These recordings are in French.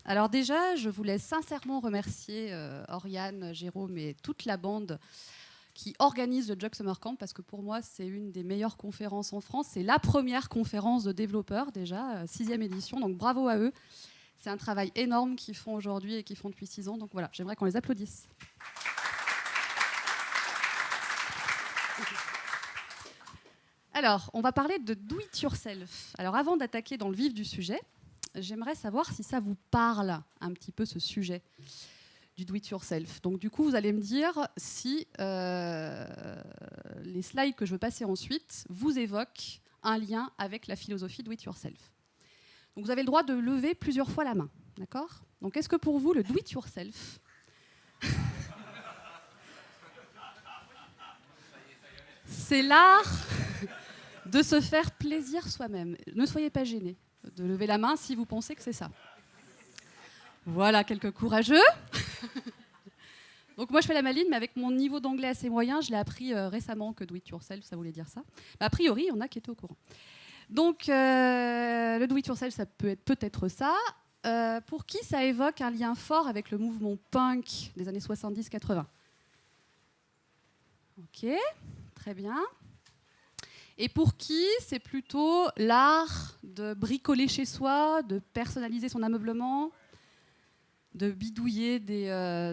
Alors déjà, je voulais sincèrement remercier Oriane, Jérôme et toute la bande qui organise le Jug Summer Camp, parce que pour moi, c'est une des meilleures conférences en France. C'est la première conférence de développeurs, déjà, 6e édition, donc bravo à eux. C'est un travail énorme qu'ils font aujourd'hui et qu'ils font depuis 6 ans, donc voilà, j'aimerais qu'on les applaudisse. Alors, on va parler de do it yourself. Alors, avant d'attaquer dans le vif du sujet, j'aimerais savoir si ça vous parle un petit peu, ce sujet du do it yourself. Donc, du coup, vous allez me dire si les slides que je veux passer ensuite vous évoquent un lien avec la philosophie do it yourself. Donc, vous avez le droit de lever plusieurs fois la main. D'accord ? Donc, est-ce que pour vous, le do it yourself, c'est l'art de se faire plaisir soi-même? Ne soyez pas gênés de lever la main si vous pensez que c'est ça. Voilà, quelques courageux. Donc moi, je fais la maline, mais avec mon niveau d'anglais assez moyen, je l'ai appris récemment que do it yourself, ça voulait dire ça. A priori, il y en a qui étaient au courant. Donc, le do it yourself, ça peut être peut-être ça. Pour qui ça évoque un lien fort avec le mouvement punk des années 70-80 ? Ok, très bien. Et pour qui c'est plutôt l'art de bricoler chez soi, de personnaliser son ameublement, de bidouiller des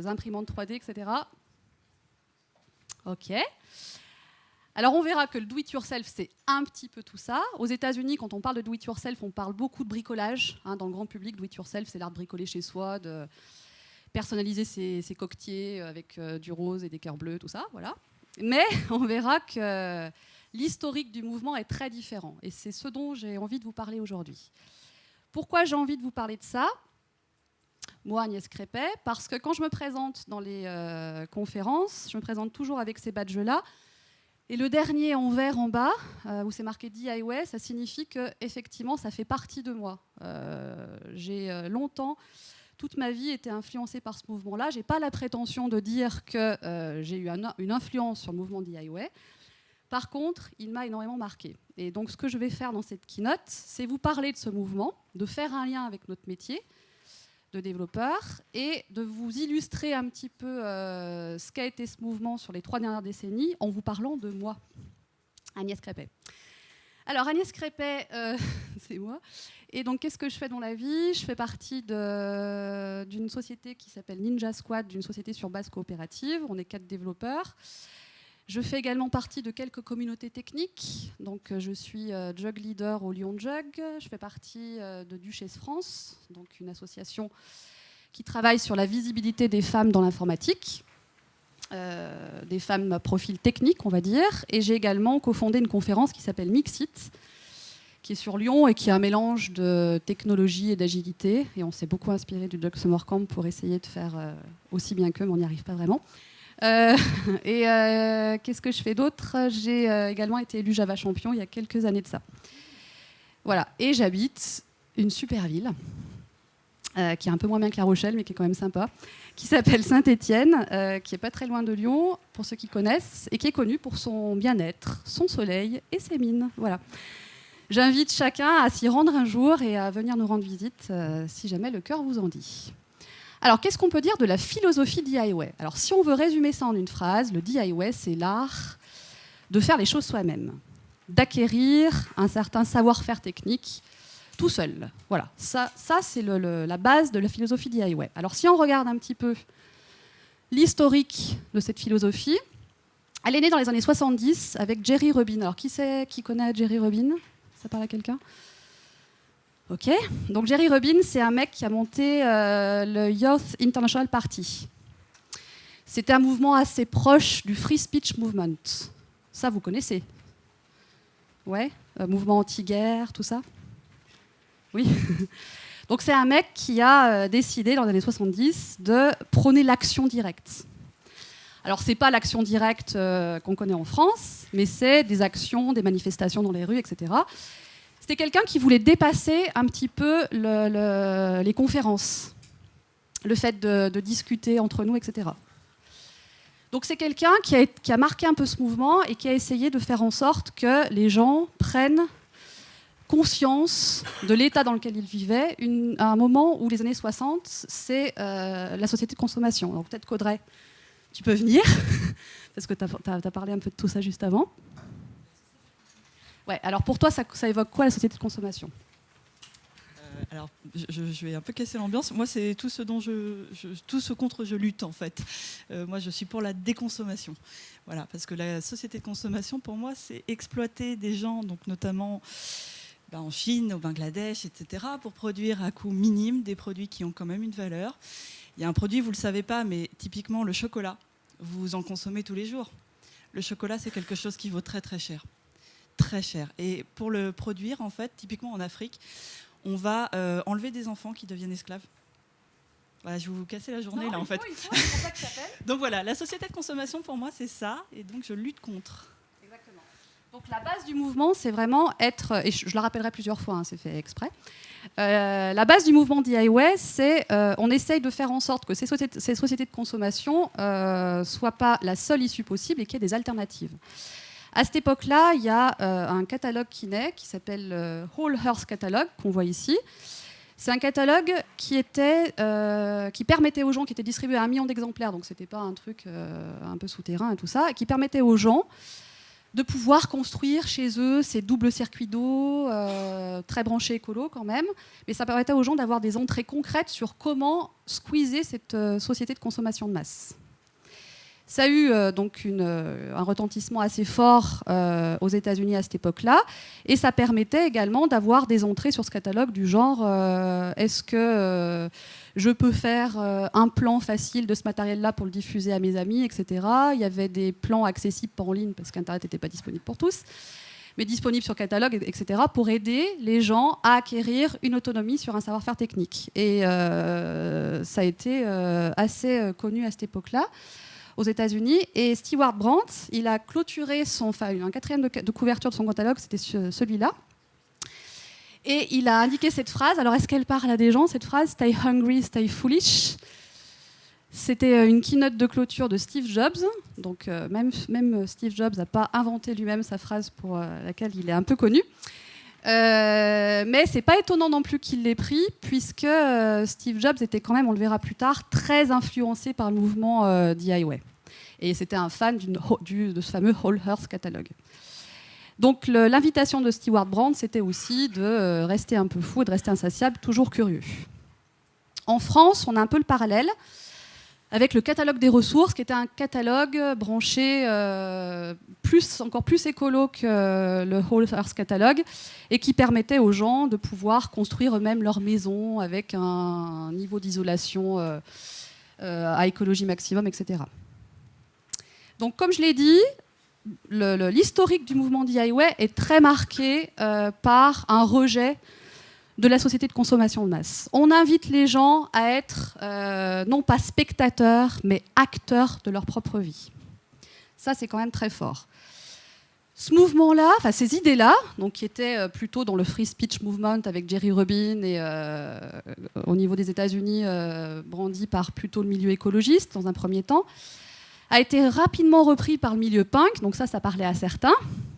imprimantes 3D, etc. Ok. Alors on verra que le do-it-yourself, c'est un petit peu tout ça. Aux États-Unis, quand on parle de do-it-yourself, on parle beaucoup de bricolage. Dans le grand public, do-it-yourself, c'est l'art de bricoler chez soi, de personnaliser ses coquetiers avec du rose et des cœurs bleus, tout ça. Voilà. Mais on verra que l'historique du mouvement est très différent. Et c'est ce dont j'ai envie de vous parler aujourd'hui. Pourquoi j'ai envie de vous parler de ça ? Moi, Agnès Crépet, parce que quand je me présente dans les conférences, je me présente toujours avec ces badges-là. Et le dernier en vert en bas, où c'est marqué DIY, ça signifie que effectivement, ça fait partie de moi. J'ai longtemps, toute ma vie, été influencée par ce mouvement-là. Je n'ai pas la prétention de dire que j'ai eu une influence sur le mouvement DIY. Par contre, il m'a énormément marqué. Et donc, ce que je vais faire dans cette keynote, c'est vous parler de ce mouvement, de faire un lien avec notre métier de développeur et de vous illustrer un petit peu ce qu'a été ce mouvement sur les 3 dernières décennies en vous parlant de moi, Agnès Crépet. Alors, Agnès Crépet, c'est moi. Et donc, qu'est-ce que je fais dans la vie ? Je fais partie d'une société qui s'appelle Ninja Squad, d'une société sur base coopérative. On est 4 développeurs. Je fais également partie de quelques communautés techniques. Donc, je suis Jug Leader au Lyon Jug. Je fais partie de Duchesse France, donc une association qui travaille sur la visibilité des femmes dans l'informatique, des femmes à profil technique, on va dire. Et j'ai également cofondé une conférence qui s'appelle Mixit, qui est sur Lyon et qui est un mélange de technologie et d'agilité. Et on s'est beaucoup inspiré du Jug Summer Camp pour essayer de faire aussi bien qu'eux, mais on n'y arrive pas vraiment. Qu'est-ce que je fais d'autre ? J'ai également été élue Java Champion il y a quelques années de ça. Voilà. Et j'habite une super ville, qui est un peu moins bien que La Rochelle, mais qui est quand même sympa, qui s'appelle Saint-Étienne, qui n'est pas très loin de Lyon, pour ceux qui connaissent, et qui est connue pour son bien-être, son soleil et ses mines. Voilà. J'invite chacun à s'y rendre un jour et à venir nous rendre visite, si jamais le cœur vous en dit. Alors, qu'est-ce qu'on peut dire de la philosophie DIY ? Alors, si on veut résumer ça en une phrase, le DIY, c'est l'art de faire les choses soi-même, d'acquérir un certain savoir-faire technique tout seul. Voilà, ça c'est la base de la philosophie DIY. Alors, si on regarde un petit peu l'historique de cette philosophie, elle est née dans les années 70 avec Jerry Rubin. Alors, qui connaît Jerry Rubin ? Ça parle à quelqu'un ? Ok, donc Jerry Rubin, c'est un mec qui a monté le Youth International Party. C'était un mouvement assez proche du Free Speech Movement. Ça, vous connaissez ? Ouais, mouvement anti-guerre, tout ça ? Oui. Donc c'est un mec qui a décidé, dans les années 70, de prôner l'action directe. Alors, ce n'est pas l'action directe qu'on connaît en France, mais c'est des actions, des manifestations dans les rues, etc. C'était quelqu'un qui voulait dépasser un petit peu les conférences, le fait de discuter entre nous, etc. Donc c'est quelqu'un qui a marqué un peu ce mouvement et qui a essayé de faire en sorte que les gens conscience de l'état dans lequel ils vivaient, à un moment où les années 60, c'est la société de consommation. Donc peut-être qu'Audrey, tu peux venir, parce que tu as parlé un peu de tout ça juste avant. Ouais, alors pour toi, ça évoque quoi la société de consommation ? Alors, je vais un peu casser l'ambiance. Moi, c'est tout ce tout ce contre je lutte en fait. Moi, je suis pour la déconsommation. Voilà, parce que la société de consommation, pour moi, c'est exploiter des gens, donc notamment en Chine, au Bangladesh, etc., pour produire à coût minime des produits qui ont quand même une valeur. Il y a un produit, vous le savez pas, mais typiquement le chocolat. Vous en consommez tous les jours. Le chocolat, c'est quelque chose qui vaut très très cher, très cher. Et pour le produire, en fait, typiquement en Afrique, on va enlever des enfants qui deviennent esclaves. Voilà, je vais vous casser la journée là en fait. C'est pour ça que ça s'appelle. Donc voilà, la société de consommation pour moi c'est ça, et donc je lutte contre. Exactement. Donc la base du mouvement, c'est vraiment être, et je la rappellerai plusieurs fois, hein, c'est fait exprès. La base du mouvement DIY, c'est on essaye de faire en sorte que ces sociétés de consommation soient pas la seule issue possible et qu'il y ait des alternatives. À cette époque-là, il y a un catalogue qui naît, qui s'appelle Whole Earth Catalogue, qu'on voit ici. C'est un catalogue qui permettait aux gens, qui était distribué à 1 million d'exemplaires, donc ce n'était pas un truc un peu souterrain et tout ça, et qui permettait aux gens de pouvoir construire chez eux ces doubles circuits d'eau, très branchés écolo quand même, mais ça permettait aux gens d'avoir des entrées concrètes sur comment squeezer cette société de consommation de masse. Ça a eu donc un retentissement assez fort aux États-Unis à cette époque-là, et ça permettait également d'avoir des entrées sur ce catalogue du genre est-ce que je peux faire un plan facile de ce matériel-là pour le diffuser à mes amis, etc. Il y avait des plans accessibles pas en ligne parce qu'Internet n'était pas disponible pour tous, mais disponibles sur catalogue, etc. pour aider les gens à acquérir une autonomie sur un savoir-faire technique. Et ça a été assez connu à cette époque-là aux États-Unis, et Stewart Brand, il a clôturé un quatrième de couverture de son catalogue, c'était celui-là, et il a indiqué cette phrase. Alors est-ce qu'elle parle à des gens, cette phrase, Stay hungry, stay foolish? C'était une keynote de clôture de Steve Jobs, donc même Steve Jobs n'a pas inventé lui-même sa phrase pour laquelle il est un peu connu. Mais c'est pas étonnant non plus qu'il l'ait pris, puisque Steve Jobs était quand même, on le verra plus tard, très influencé par le mouvement DIY. Et c'était un fan de ce fameux Whole Earth Catalogue. Donc l'invitation de Stewart Brand, c'était aussi de rester un peu fou et de rester insatiable, toujours curieux. En France, on a un peu le parallèle avec le catalogue des ressources, qui était un catalogue branché encore plus écolo que le Whole Earth Catalogue, et qui permettait aux gens de pouvoir construire eux-mêmes leur maison avec un niveau d'isolation à écologie maximum, etc. Donc, comme je l'ai dit, l'historique du mouvement DIY est très marqué par un rejet de la société de consommation de masse. On invite les gens à être non pas spectateurs, mais acteurs de leur propre vie. Ça, c'est quand même très fort. Ce mouvement-là, ces idées-là, donc qui étaient plutôt dans le free speech movement avec Jerry Rubin et au niveau des États-Unis, brandies par plutôt le milieu écologiste dans un premier temps, a été rapidement repris par le milieu punk. Donc ça parlait à certains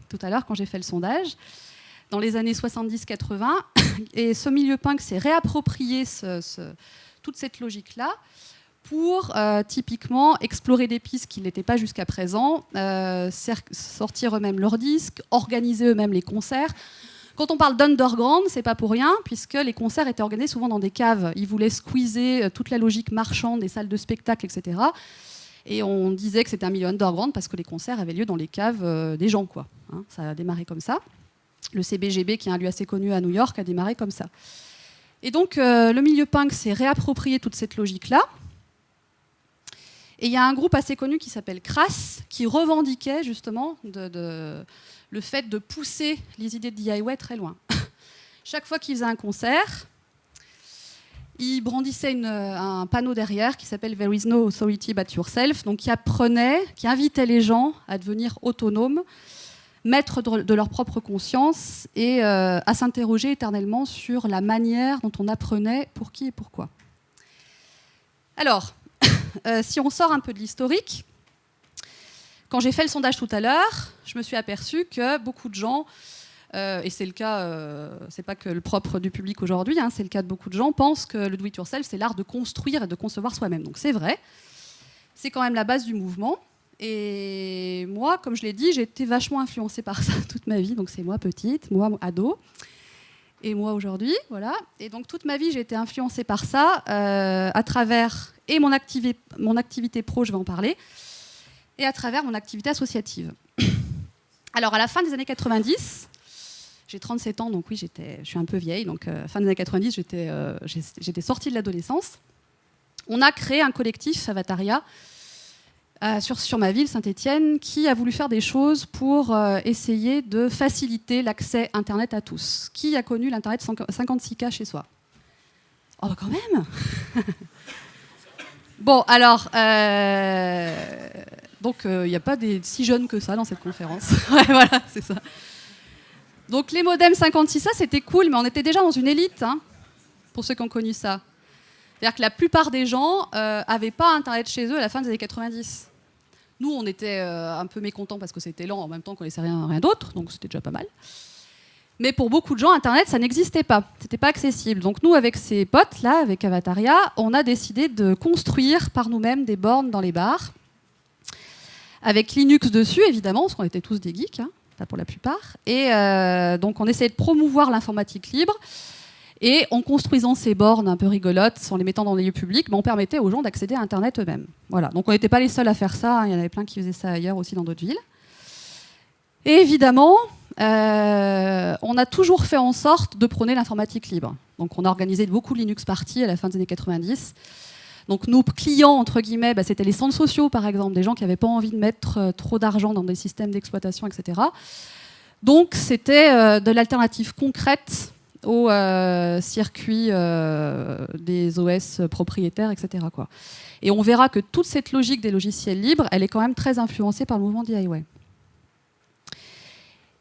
tout à l'heure quand j'ai fait le sondage, dans les années 70-80. Et ce milieu punk s'est réapproprié toute cette logique-là pour typiquement explorer des pistes qui n'étaient pas jusqu'à présent, sortir eux-mêmes leurs disques, organiser eux-mêmes les concerts. Quand on parle d'underground, c'est pas pour rien, puisque les concerts étaient organisés souvent dans des caves. Ils voulaient squeezer toute la logique marchande des salles de spectacle, etc. Et on disait que c'était un milieu underground parce que les concerts avaient lieu dans les caves des gens, quoi. Hein, ça a démarré comme ça. Le CBGB, qui est un lieu assez connu à New York, a démarré comme ça. Et donc, le milieu punk s'est réapproprié toute cette logique-là. Et il y a un groupe assez connu qui s'appelle Crass, qui revendiquait justement le fait de pousser les idées de DIY très loin. Chaque fois qu'ils faisaient un concert, ils brandissaient un panneau derrière qui s'appelle « There is no authority but yourself », donc qui invitait les gens à devenir autonomes, maîtres de leur propre conscience et à s'interroger éternellement sur la manière dont on apprenait pour qui et pourquoi. Alors, si on sort un peu de l'historique, quand j'ai fait le sondage tout à l'heure, je me suis aperçue que beaucoup de gens et c'est le cas, c'est pas que le propre du public aujourd'hui, hein, c'est le cas de beaucoup de gens, pensent que le do-it-yourself, c'est l'art de construire et de concevoir soi-même. Donc c'est vrai, c'est quand même la base du mouvement. Et moi, comme je l'ai dit, j'ai été vachement influencée par ça toute ma vie. Donc c'est moi petite, moi ado, et moi aujourd'hui, voilà. Et donc toute ma vie, j'ai été influencée par ça à travers et mon activité pro, je vais en parler, et à travers mon activité associative. Alors à la fin des années 90, j'ai 37 ans, donc oui, je suis un peu vieille. Donc fin des années 90, j'étais sortie de l'adolescence. On a créé un collectif, Avataria, sur ma ville, Saint-Étienne, qui a voulu faire des choses pour essayer de faciliter l'accès Internet à tous. Qui a connu l'Internet 56K chez soi? Oh, bah quand même. Bon, alors, donc il n'y a pas si jeunes que ça dans cette conférence. Ouais, voilà, c'est ça. Donc les modems 56K, c'était cool, mais on était déjà dans une élite, hein, pour ceux qui ont connu ça. C'est-à-dire que la plupart des gens n'avaient pas Internet chez eux à la fin des années 90. Nous, on était un peu mécontents parce que c'était lent, en même temps qu'on ne connaissait rien d'autre, donc c'était déjà pas mal. Mais pour beaucoup de gens, Internet, ça n'existait pas. C'était pas accessible. Donc nous, avec ces potes-là, avec Avataria, on a décidé de construire par nous-mêmes des bornes dans les bars, avec Linux dessus, évidemment, parce qu'on était tous des geeks, hein, pas pour la plupart. Et donc on essayait de promouvoir l'informatique libre. Et en construisant ces bornes un peu rigolotes, en les mettant dans des lieux publics, on permettait aux gens d'accéder à Internet eux-mêmes. Voilà. Donc on n'était pas les seuls à faire ça, hein. Il y en avait plein qui faisaient ça ailleurs aussi dans d'autres villes. Et évidemment, on a toujours fait en sorte de prôner l'informatique libre. Donc on a organisé beaucoup de Linux parties à la fin des années 90. Donc nos clients, entre guillemets, c'était les centres sociaux, par exemple, des gens qui n'avaient pas envie de mettre trop d'argent dans des systèmes d'exploitation, etc. Donc c'était de l'alternative concrète au circuit des OS propriétaires, etc., quoi. Et on verra que toute cette logique des logiciels libres, elle est quand même très influencée par le mouvement DIY.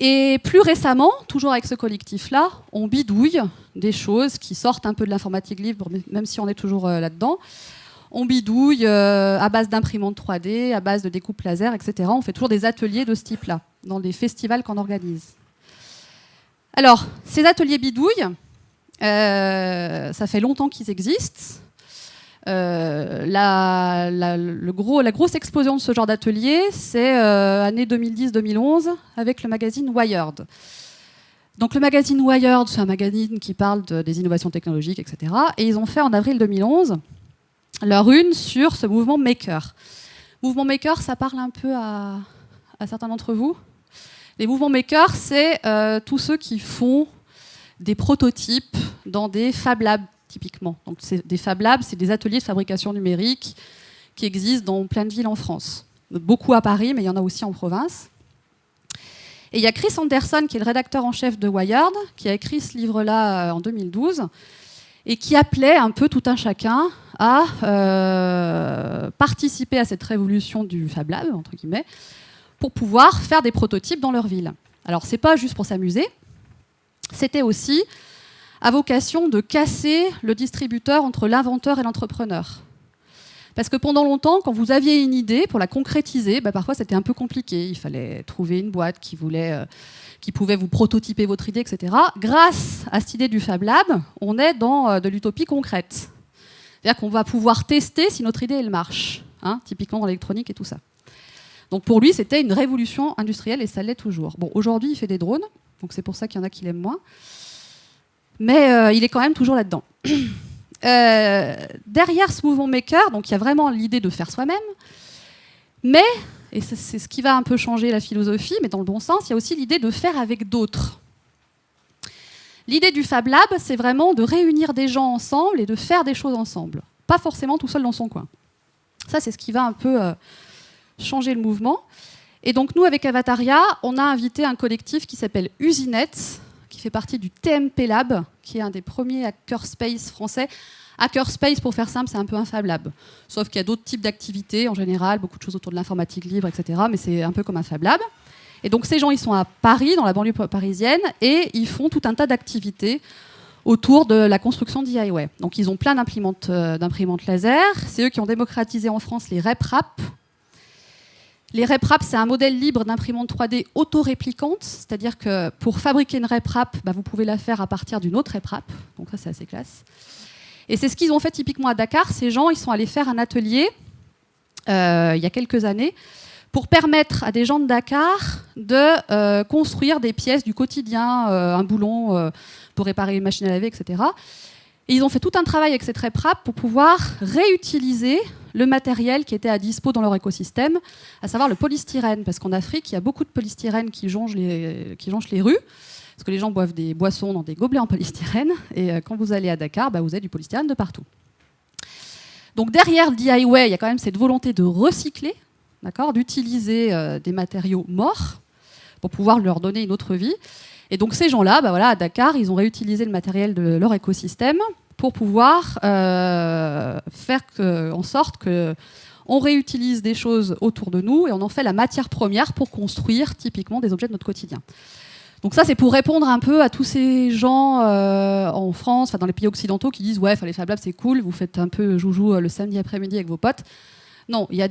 Et plus récemment, toujours avec ce collectif-là, on bidouille des choses qui sortent un peu de l'informatique libre, même si on est toujours là-dedans. On bidouille à base d'imprimantes 3D, à base de découpe laser, etc. On fait toujours des ateliers de ce type-là, dans des festivals qu'on organise. Alors, ces ateliers bidouilles, ça fait longtemps qu'ils existent. La grosse explosion de ce genre d'atelier, c'est année 2010-2011 avec le magazine Wired. Donc le magazine Wired, c'est un magazine qui parle des innovations technologiques, etc. Et ils ont fait en avril 2011 leur une sur ce mouvement Maker. Mouvement Maker, ça parle un peu à certains d'entre vous? Les mouvements makers, c'est tous ceux qui font des prototypes dans des Fab Labs, typiquement. Donc, des Fab Labs, c'est des ateliers de fabrication numérique qui existent dans plein de villes en France. Beaucoup à Paris, mais il y en a aussi en province. Et il y a Chris Anderson, qui est le rédacteur en chef de Wired, qui a écrit ce livre-là en 2012, et qui appelait un peu tout un chacun à participer à cette révolution du Fab Lab, entre guillemets, pour pouvoir faire des prototypes dans leur ville. Alors, c'est pas juste pour s'amuser, c'était aussi à vocation de casser le distributeur entre l'inventeur et l'entrepreneur. Parce que pendant longtemps, quand vous aviez une idée, pour la concrétiser, parfois c'était un peu compliqué. Il fallait trouver une boîte qui pouvait vous prototyper votre idée, etc. Grâce à cette idée du Fab Lab, on est dans de l'utopie concrète. C'est-à-dire qu'on va pouvoir tester si notre idée elle marche, hein, typiquement dans l'électronique et tout ça. Donc pour lui, c'était une révolution industrielle et ça l'est toujours. Bon, aujourd'hui, il fait des drones, donc c'est pour ça qu'il y en a qui l'aiment moins. Mais il est quand même toujours là-dedans. Derrière ce mouvement maker, donc il y a vraiment l'idée de faire soi-même. Mais, et c'est ce qui va un peu changer la philosophie, mais dans le bon sens, il y a aussi l'idée de faire avec d'autres. L'idée du Fab Lab, c'est vraiment de réunir des gens ensemble et de faire des choses ensemble. Pas forcément tout seul dans son coin. Ça, c'est ce qui va un peu changer le mouvement. Et donc nous, avec Avataria, on a invité un collectif qui s'appelle Usinette, qui fait partie du TMP Lab, qui est un des premiers hackerspace français. Hackerspace, pour faire simple, c'est un peu un Fab Lab. Sauf qu'il y a d'autres types d'activités, en général, beaucoup de choses autour de l'informatique libre, etc. Mais c'est un peu comme un Fab Lab. Et donc ces gens, ils sont à Paris, dans la banlieue parisienne, et ils font tout un tas d'activités autour de la construction DIY. Donc ils ont plein d'imprimantes laser. C'est eux qui ont démocratisé en France les RepRap. Les RepRap, c'est un modèle libre d'imprimante 3D auto-réplicante, c'est-à-dire que pour fabriquer une RepRap, vous pouvez la faire à partir d'une autre RepRap, donc ça c'est assez classe. Et c'est ce qu'ils ont fait typiquement à Dakar. Ces gens, ils sont allés faire un atelier il y a quelques années pour permettre à des gens de Dakar de construire des pièces du quotidien, un boulon pour réparer une machine à laver, etc. Et ils ont fait tout un travail avec cette RepRap pour pouvoir réutiliser le matériel qui était à dispo dans leur écosystème, à savoir le polystyrène. Parce qu'en Afrique, il y a beaucoup de polystyrène qui jonchent les rues, parce que les gens boivent des boissons dans des gobelets en polystyrène. Et quand vous allez à Dakar, vous avez du polystyrène de partout. Donc derrière le DIY, il y a quand même cette volonté de recycler, d'utiliser des matériaux morts pour pouvoir leur donner une autre vie. Et donc ces gens-là, à Dakar, ils ont réutilisé le matériel de leur écosystème pour pouvoir faire en sorte qu'on réutilise des choses autour de nous et on en fait la matière première pour construire typiquement des objets de notre quotidien. Donc ça, c'est pour répondre un peu à tous ces gens en France, dans les pays occidentaux, qui disent « Ouais, les Fab Labs, c'est cool, vous faites un peu joujou le samedi après-midi avec vos potes ». Non, il y a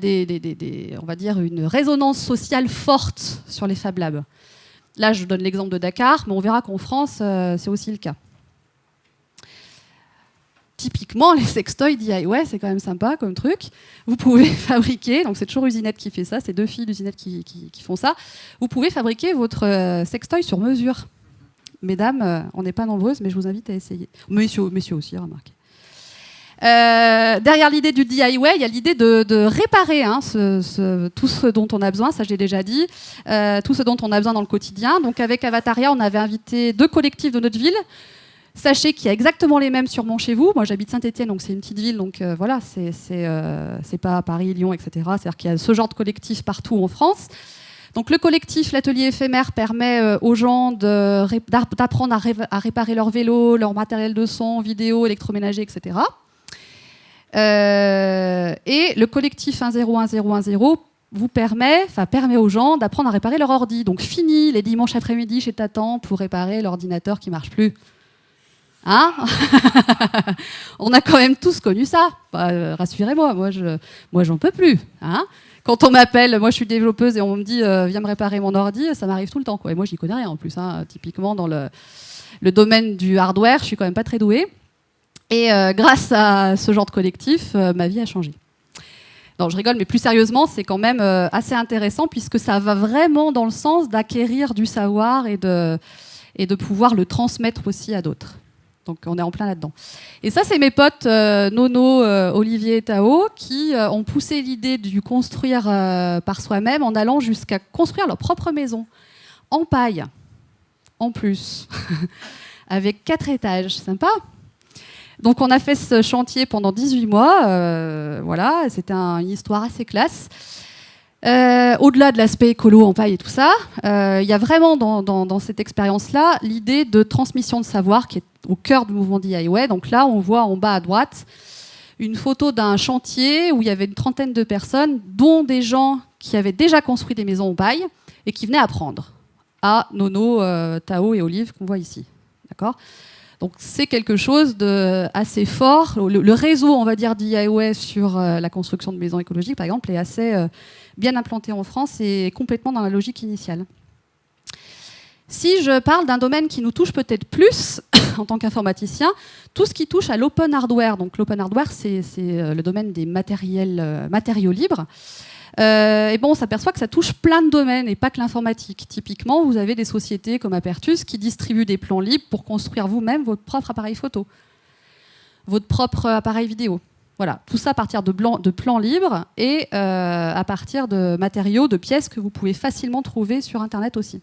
on va dire une résonance sociale forte sur les Fab Labs. Là, je donne l'exemple de Dakar, mais on verra qu'en France, c'est aussi le cas. Typiquement, les sextoys DIY, c'est quand même sympa comme truc. Vous pouvez fabriquer, donc c'est toujours Usinette qui fait ça, c'est 2 filles d'Usinette qui font ça. Vous pouvez fabriquer votre sextoy sur mesure. Mesdames, on n'est pas nombreuses, mais je vous invite à essayer. Messieurs aussi, remarquez. Derrière l'idée du DIY, il y a l'idée de réparer tout ce dont on a besoin, ça je l'ai déjà dit, tout ce dont on a besoin dans le quotidien. Donc avec Avataria, on avait invité 2 collectifs de notre ville. Sachez qu'il y a exactement les mêmes sûrement chez vous. Moi j'habite Saint-Étienne, donc c'est une petite ville, donc voilà, c'est pas Paris, Lyon, etc. C'est-à-dire qu'il y a ce genre de collectif partout en France. Donc le collectif L'Atelier éphémère permet aux gens d'apprendre à réparer leur vélo, leur matériel de son, vidéo, électroménager, etc. Et le collectif 101010 permet aux gens d'apprendre à réparer leur ordi. Donc fini les dimanches après-midi chez Tatan pour réparer l'ordinateur qui ne marche plus. Hein? On a quand même tous connu ça. Rassurez-moi, moi j'en peux plus. Hein? Quand on m'appelle, moi je suis développeuse et on me dit viens me réparer mon ordi, ça m'arrive tout le temps. Et moi j'y connais rien en plus. Hein. Typiquement dans le domaine du hardware, je suis quand même pas très douée. Et grâce à ce genre de collectif, ma vie a changé. Non, je rigole, mais plus sérieusement, c'est quand même assez intéressant puisque ça va vraiment dans le sens d'acquérir du savoir et de pouvoir le transmettre aussi à d'autres. Donc on est en plein là-dedans. Et ça, c'est mes potes Nono, Olivier et Tao qui ont poussé l'idée du construire par soi-même en allant jusqu'à construire leur propre maison en paille, en plus, avec 4 étages. Sympa. Donc on a fait ce chantier pendant 18 mois, voilà, c'était une histoire assez classe. Au-delà de l'aspect écolo en paille et tout ça, il y a vraiment dans cette expérience-là l'idée de transmission de savoir qui est au cœur du mouvement DIY. Donc là, on voit en bas à droite une photo d'un chantier où il y avait une trentaine de personnes, dont des gens qui avaient déjà construit des maisons en paille et qui venaient apprendre à Nono, Tao et Olive qu'on voit ici. D'accord ? Donc c'est quelque chose d'assez fort. Le réseau, on va dire, DIY sur la construction de maisons écologiques, par exemple, est assez bien implanté en France et complètement dans la logique initiale. Si je parle d'un domaine qui nous touche peut-être plus en tant qu'informaticien, tout ce qui touche à l'open hardware. Donc l'open hardware, c'est le domaine des matériaux libres. Et bon, on s'aperçoit que ça touche plein de domaines et pas que l'informatique. Typiquement, vous avez des sociétés comme Apertus qui distribuent des plans libres pour construire vous-même votre propre appareil photo, votre propre appareil vidéo. Voilà, tout ça à partir de plans libres et à partir de matériaux, de pièces que vous pouvez facilement trouver sur Internet aussi.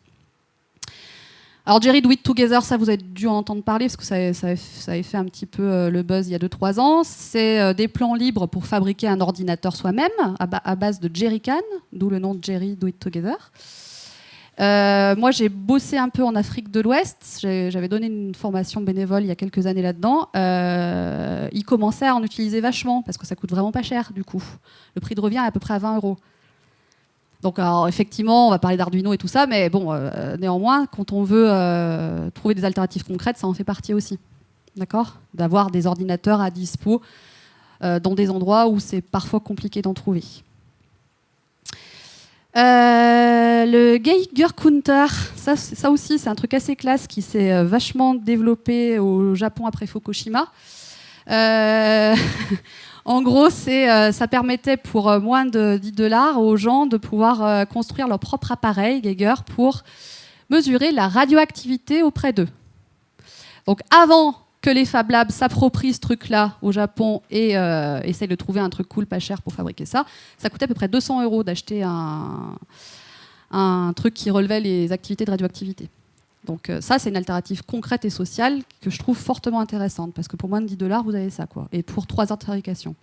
Alors Jerry Do It Together, ça vous avez dû en entendre parler parce que ça avait fait un petit peu le buzz il y a 2-3 ans. C'est des plans libres pour fabriquer un ordinateur soi-même à base de Jerrycan, d'où le nom de Jerry Do It Together. Moi j'ai bossé un peu en Afrique de l'Ouest, j'avais donné une formation bénévole il y a quelques années là-dedans. Ils commençaient à en utiliser vachement parce que ça coûte vraiment pas cher du coup. Le prix de revient est à peu près à 20 €. Donc alors, effectivement, on va parler d'Arduino et tout ça, mais bon, néanmoins, quand on veut trouver des alternatives concrètes, ça en fait partie aussi. D'accord ? D'avoir des ordinateurs à dispo dans des endroits où c'est parfois compliqué d'en trouver. Le Geiger Counter, ça aussi, c'est un truc assez classe qui s'est vachement développé au Japon après Fukushima. En gros, ça permettait pour moins de $10 aux gens de pouvoir construire leur propre appareil Geiger pour mesurer la radioactivité auprès d'eux. Donc avant que les Fab Labs s'approprient ce truc-là au Japon et essayent de trouver un truc cool, pas cher pour fabriquer ça, ça coûtait à peu près 200 € d'acheter un truc qui relevait les activités de radioactivité. Donc ça, c'est une alternative concrète et sociale que je trouve fortement intéressante, parce que pour moins de $10, vous avez ça, quoi. Et pour 3 heures de fabrication.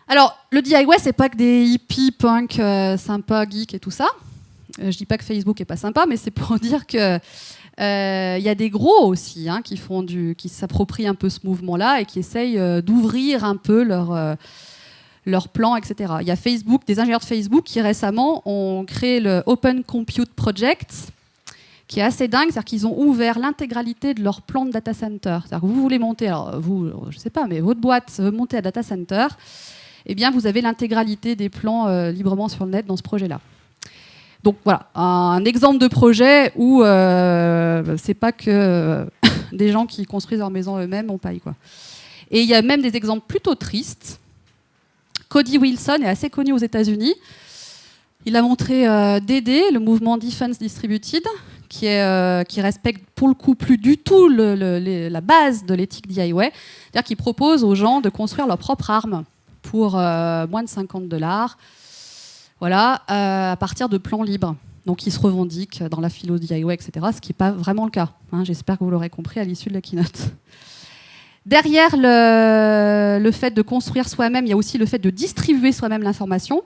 Alors, le DIY, c'est pas que des hippies, punk, sympas, geeks et tout ça. Je dis pas que Facebook est pas sympa, mais c'est pour dire que y a des gros aussi qui s'approprient un peu ce mouvement-là et qui essayent d'ouvrir un peu leur plan, etc. Il y a Facebook, des ingénieurs de Facebook qui récemment ont créé le Open Compute Project, qui est assez dingue, c'est-à-dire qu'ils ont ouvert l'intégralité de leur plan de data center. C'est-à-dire que vous voulez monter, alors vous, je sais pas, mais votre boîte veut monter à data center, eh bien vous avez l'intégralité des plans librement sur le net dans ce projet-là. Donc voilà, un exemple de projet où c'est pas que des gens qui construisent leur maison eux-mêmes en paille, quoi. Et il y a même des exemples plutôt tristes. Cody Wilson est assez connu aux États-Unis. Il a montré DD, le mouvement Defense Distributed, qui respecte pour le coup plus du tout la base de l'éthique DIY, c'est-à-dire qu'il propose aux gens de construire leur propre arme pour moins de $50. Voilà, à partir de plans libres. Donc ils se revendiquent dans la philo DIY, etc., ce qui n'est pas vraiment le cas. J'espère que vous l'aurez compris à l'issue de la keynote. Derrière le fait de construire soi-même, il y a aussi le fait de distribuer soi-même l'information.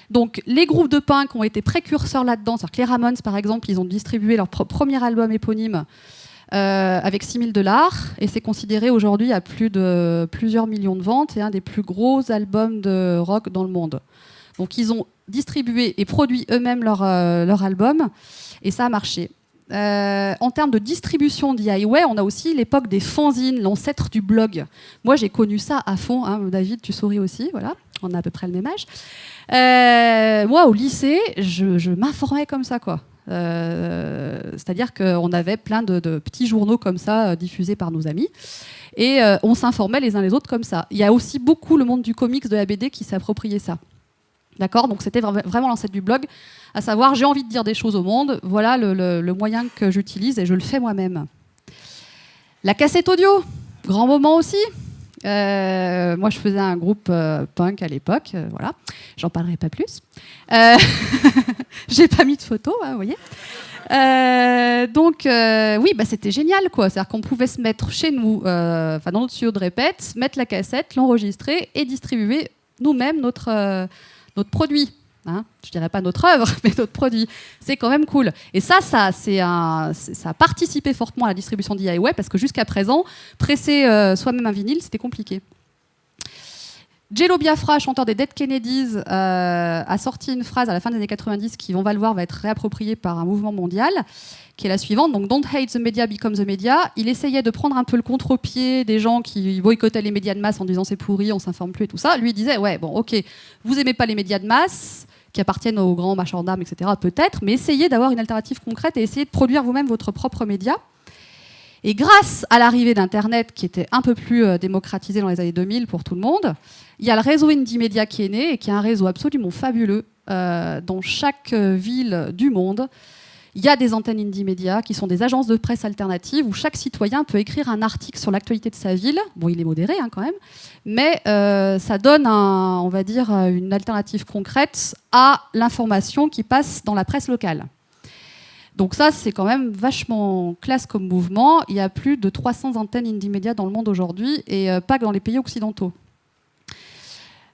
Donc les groupes de punk ont été précurseurs là-dedans. C'est-à-dire que les Ramones, par exemple, ils ont distribué leur premier album éponyme avec $6 000, et c'est considéré aujourd'hui à plus de plusieurs millions de ventes et un des plus gros albums de rock dans le monde. Donc ils ont distribué et produit eux-mêmes leur album, et ça a marché. En termes de distribution DIY, on a aussi l'époque des fanzines, l'ancêtre du blog. Moi, j'ai connu ça à fond. David, tu souris aussi, voilà. On a à peu près le même âge. Moi, au lycée, je m'informais comme ça, quoi. C'est-à-dire qu'on avait plein de petits journaux comme ça diffusés par nos amis. Et on s'informait les uns les autres comme ça. Il y a aussi beaucoup le monde du comics, de la BD qui s'est approprié ça. D'accord ? Donc c'était vraiment l'ancêtre du blog, à savoir j'ai envie de dire des choses au monde, voilà le moyen que j'utilise et je le fais moi-même. La cassette audio, grand moment aussi. Moi je faisais un groupe punk à l'époque, voilà, j'en parlerai pas plus. J'ai pas mis de photos, vous voyez. Donc oui, c'était génial, quoi. C'est-à-dire qu'on pouvait se mettre chez nous, dans notre studio de répète, mettre la cassette, l'enregistrer et distribuer nous-mêmes notre produit. Je dirais pas notre œuvre, mais notre produit. C'est quand même cool. Et ça a participé fortement à la distribution DIY, parce que jusqu'à présent, presser soi-même un vinyle, c'était compliqué. Jello Biafra, chanteur des Dead Kennedys, a sorti une phrase à la fin des années 90 qui, on va le voir, va être réappropriée par un mouvement mondial, qui est la suivante. Donc, don't hate the media, become the media. Il essayait de prendre un peu le contre-pied des gens qui boycottaient les médias de masse en disant c'est pourri, on s'informe plus et tout ça. Lui, il disait, ouais, bon, ok, vous aimez pas les médias de masse, qui appartiennent aux grands marchands d'armes, etc., peut-être, mais essayez d'avoir une alternative concrète et essayez de produire vous-même votre propre média. Et grâce à l'arrivée d'Internet, qui était un peu plus démocratisé dans les années 2000 pour tout le monde, il y a le réseau Indie Media qui est né, et qui est un réseau absolument fabuleux. Dans chaque ville du monde, il y a des antennes Indie Media, qui sont des agences de presse alternatives, où chaque citoyen peut écrire un article sur l'actualité de sa ville. Bon, il est modéré quand même, mais ça donne, on va dire, une alternative concrète à l'information qui passe dans la presse locale. Donc ça, c'est quand même vachement classe comme mouvement. Il y a plus de 300 antennes Indie Media dans le monde aujourd'hui, et pas que dans les pays occidentaux.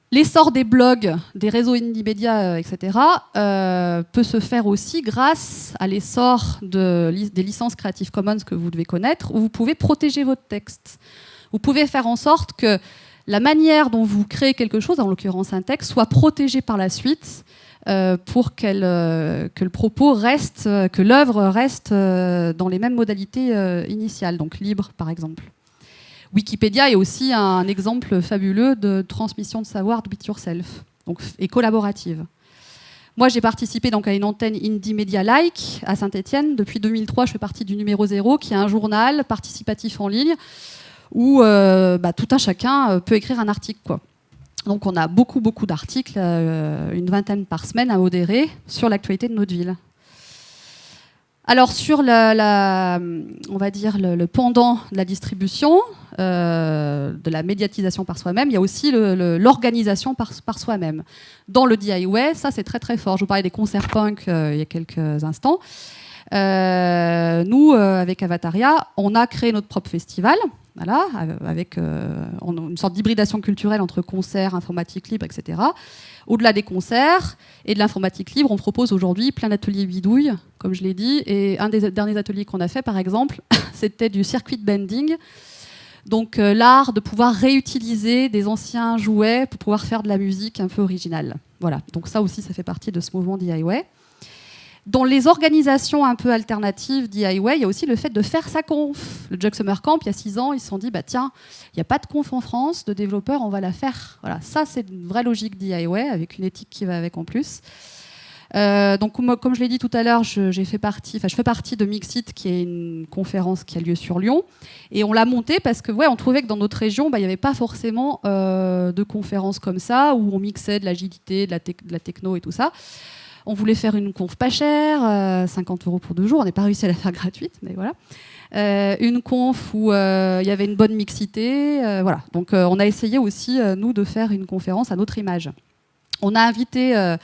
L'essor des blogs, des réseaux Indie Media, etc., peut se faire aussi grâce à l'essor des licences Creative Commons que vous devez connaître, où vous pouvez protéger votre texte. Vous pouvez faire en sorte que la manière dont vous créez quelque chose, en l'occurrence un texte, soit protégée par la suite, pour que le propos reste, que l'œuvre reste dans les mêmes modalités initiales, donc libre par exemple. Wikipédia est aussi un exemple fabuleux de transmission de savoir do it yourself. donc, et collaborative. Moi, j'ai participé donc à une antenne Indie Media Like à Saint-Étienne. Depuis 2003, je fais partie du Numéro 0, qui est un journal participatif en ligne où tout un chacun peut écrire un article, quoi. Donc on a beaucoup d'articles, une vingtaine par semaine à modérer sur l'actualité de notre ville. Alors sur on va dire le pendant de la distribution, de la médiatisation par soi-même, il y a aussi l'organisation par soi-même. Dans le DIY, ça c'est très très fort. Je vous parlais des concerts punk il y a quelques instants. Nous, avec Avataria, on a créé notre propre festival, voilà, avec une sorte d'hybridation culturelle entre concerts, informatique libre, etc. Au-delà des concerts et de l'informatique libre, on propose aujourd'hui plein d'ateliers bidouilles, comme je l'ai dit. Et un des derniers ateliers qu'on a fait, par exemple, c'était du circuit bending. Donc l'art de pouvoir réutiliser des anciens jouets pour pouvoir faire de la musique un peu originale. Voilà, donc ça aussi, ça fait partie de ce mouvement DIY. Dans les organisations un peu alternatives DIY, il y a aussi le fait de faire sa conf. Le Jug Summer Camp, il y a 6 ans, ils se sont dit, tiens, il n'y a pas de conf en France, de développeurs, on va la faire. Voilà, ça, c'est une vraie logique DIY, avec une éthique qui va avec en plus. Donc, comme je l'ai dit tout à l'heure, je fais partie de Mixit, qui est une conférence qui a lieu sur Lyon. Et on l'a montée parce que, on trouvait que dans notre région, il n'y avait pas forcément de conférences comme ça, où on mixait de l'agilité, de la techno et tout ça. On voulait faire une conf pas chère, 50 € pour 2 jours. On n'a pas réussi à la faire gratuite, mais voilà. Une conf où il y avait une bonne mixité. Voilà. Donc on a essayé aussi, nous, de faire une conférence à notre image. On a invité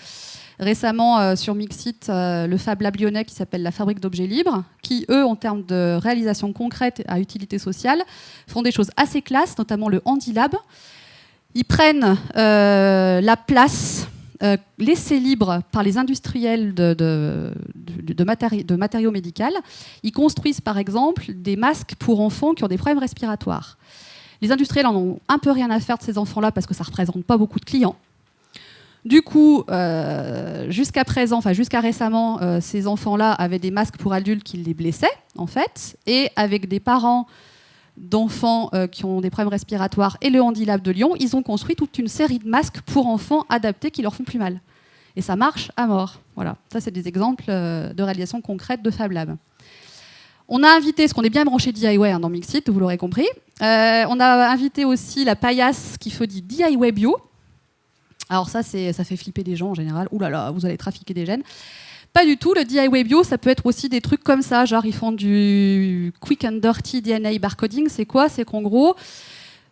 récemment sur Mixit le Fab Lab lyonnais qui s'appelle la Fabrique d'objets libres, qui, eux, en termes de réalisation concrète à utilité sociale, font des choses assez classes, notamment le Handilab. Ils prennent la place laissés libres par les industriels de matériaux médicaux. Ils construisent par exemple des masques pour enfants qui ont des problèmes respiratoires. Les industriels en ont un peu rien à faire de ces enfants-là parce que ça ne représente pas beaucoup de clients. Du coup, jusqu'à récemment, ces enfants-là avaient des masques pour adultes qui les blessaient, en fait, et avec des parents d'enfants qui ont des problèmes respiratoires et le Handilab de Lyon, ils ont construit toute une série de masques pour enfants adaptés qui leur font plus mal. Et ça marche à mort. Voilà. Ça, c'est des exemples de réalisation concrète de Fab Lab. On a invité, parce qu'on est bien branché DIY dans Mixit, vous l'aurez compris, on a invité aussi la paillasse qui fait du DIY bio. Alors ça fait flipper des gens en général. Ouh là là, vous allez trafiquer des gènes. Pas du tout, le DIY bio, ça peut être aussi des trucs comme ça, genre ils font du quick and dirty DNA barcoding. C'est quoi? C'est qu'en gros,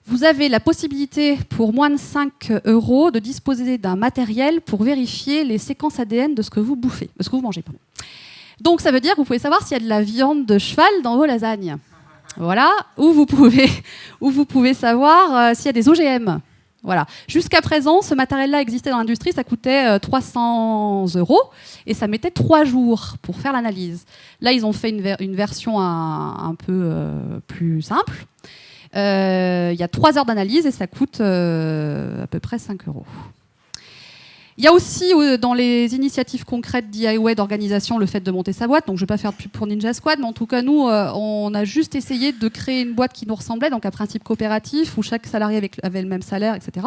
vous avez la possibilité pour moins de 5 € de disposer d'un matériel pour vérifier les séquences ADN de ce que vous bouffez, de ce que vous mangez. Pardon. Donc ça veut dire que vous pouvez savoir s'il y a de la viande de cheval dans vos lasagnes. Voilà, ou vous pouvez savoir s'il y a des OGM. Voilà. Jusqu'à présent, ce matériel-là existait dans l'industrie, ça coûtait 300 € et ça mettait 3 jours pour faire l'analyse. Là, ils ont fait une version un peu plus simple. Il y a 3 heures d'analyse et ça coûte à peu près 5 €. Il y a aussi dans les initiatives concrètes DIY d'organisation le fait de monter sa boîte. Donc je ne vais pas faire de pub pour Ninja Squad, mais en tout cas nous, on a juste essayé de créer une boîte qui nous ressemblait, donc un principe coopératif où chaque salarié avait le même salaire, etc.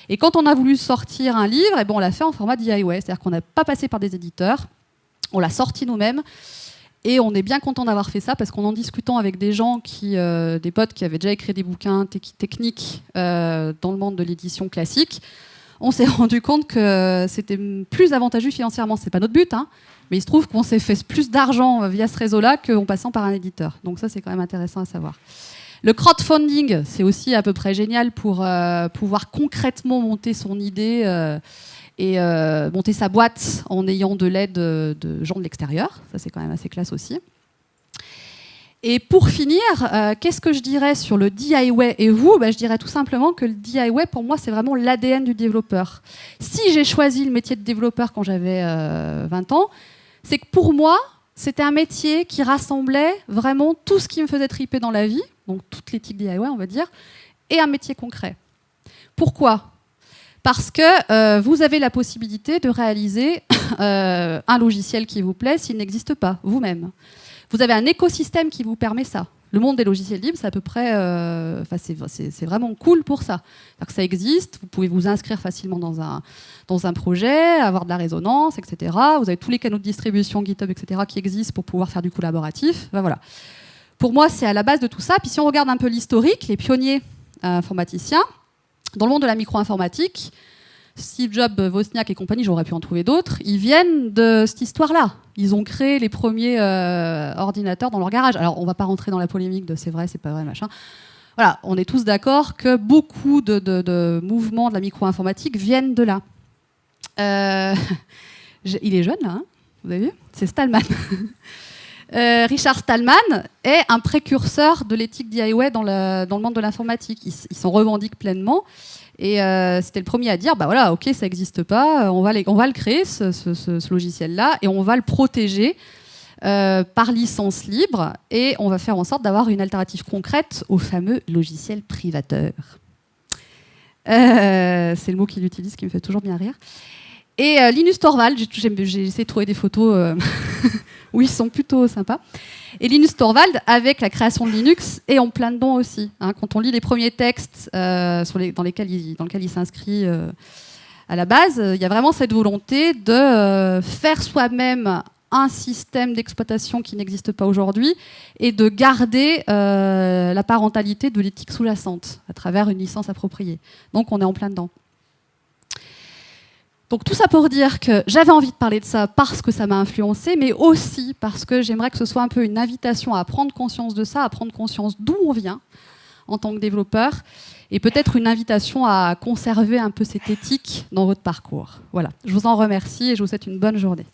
Et quand on a voulu sortir un livre, on l'a fait en format DIY, c'est-à-dire qu'on n'a pas passé par des éditeurs, on l'a sorti nous-mêmes. Et on est bien content d'avoir fait ça parce qu'en discutant avec des gens, des potes qui avaient déjà écrit des bouquins techniques dans le monde de l'édition classique, on s'est rendu compte que c'était plus avantageux financièrement. C'est pas notre but, hein, mais il se trouve qu'on s'est fait plus d'argent via ce réseau-là qu'en passant par un éditeur. Donc ça, c'est quand même intéressant à savoir. Le crowdfunding, c'est aussi à peu près génial pour pouvoir concrètement monter son idée et monter sa boîte en ayant de l'aide de gens de l'extérieur. Ça, c'est quand même assez classe aussi. Et pour finir, qu'est-ce que je dirais sur le DIY et vous? Je dirais tout simplement que le DIY, pour moi, c'est vraiment l'ADN du développeur. Si j'ai choisi le métier de développeur quand j'avais 20 ans, c'est que pour moi, c'était un métier qui rassemblait vraiment tout ce qui me faisait triper dans la vie, donc toute l'éthique DIY, on va dire, et un métier concret. Pourquoi? Parce que vous avez la possibilité de réaliser un logiciel qui vous plaît s'il n'existe pas, vous-même. Vous avez un écosystème qui vous permet ça. le monde des logiciels libres, c'est à peu près, c'est vraiment cool pour ça. Que ça existe, vous pouvez vous inscrire facilement dans un projet, avoir de la résonance, etc. Vous avez tous les canaux de distribution, GitHub, etc. qui existent pour pouvoir faire du collaboratif. Voilà. Pour moi, c'est à la base de tout ça. Puis si on regarde un peu l'historique, les pionniers informaticiens, dans le monde de la micro-informatique, Steve Jobs, Wozniak et compagnie, j'aurais pu en trouver d'autres, ils viennent de cette histoire-là. Ils ont créé les premiers ordinateurs dans leur garage. Alors, on ne va pas rentrer dans la polémique de c'est vrai, c'est pas vrai, machin. Voilà, on est tous d'accord que beaucoup de mouvements de la micro-informatique viennent de là. Il est jeune, là, hein, vous avez vu ? C'est Stallman. Richard Stallman est un précurseur de l'éthique DIY dans le monde de l'informatique. Il s'en revendique pleinement. Et c'était le premier à dire, bah voilà, ok, ça n'existe pas, on va le créer, ce logiciel-là, et on va le protéger par licence libre, et on va faire en sorte d'avoir une alternative concrète au fameux logiciel privateur. C'est le mot qu'il utilise qui me fait toujours bien rire. Et Linus Torvalds, j'ai essayé de trouver des photos où ils sont plutôt sympas. Et Linus Torvalds, avec la création de Linux, est en plein dedans aussi. Hein. Quand on lit les premiers textes dans lesquels il s'inscrit à la base, il y a vraiment cette volonté de faire soi-même un système d'exploitation qui n'existe pas aujourd'hui et de garder la parentalité de l'éthique sous-jacente à travers une licence appropriée. Donc on est en plein dedans. Donc tout ça pour dire que j'avais envie de parler de ça parce que ça m'a influencé, mais aussi parce que j'aimerais que ce soit un peu une invitation à prendre conscience de ça, à prendre conscience d'où on vient en tant que développeur, et peut-être une invitation à conserver un peu cette éthique dans votre parcours. Voilà, je vous en remercie et je vous souhaite une bonne journée.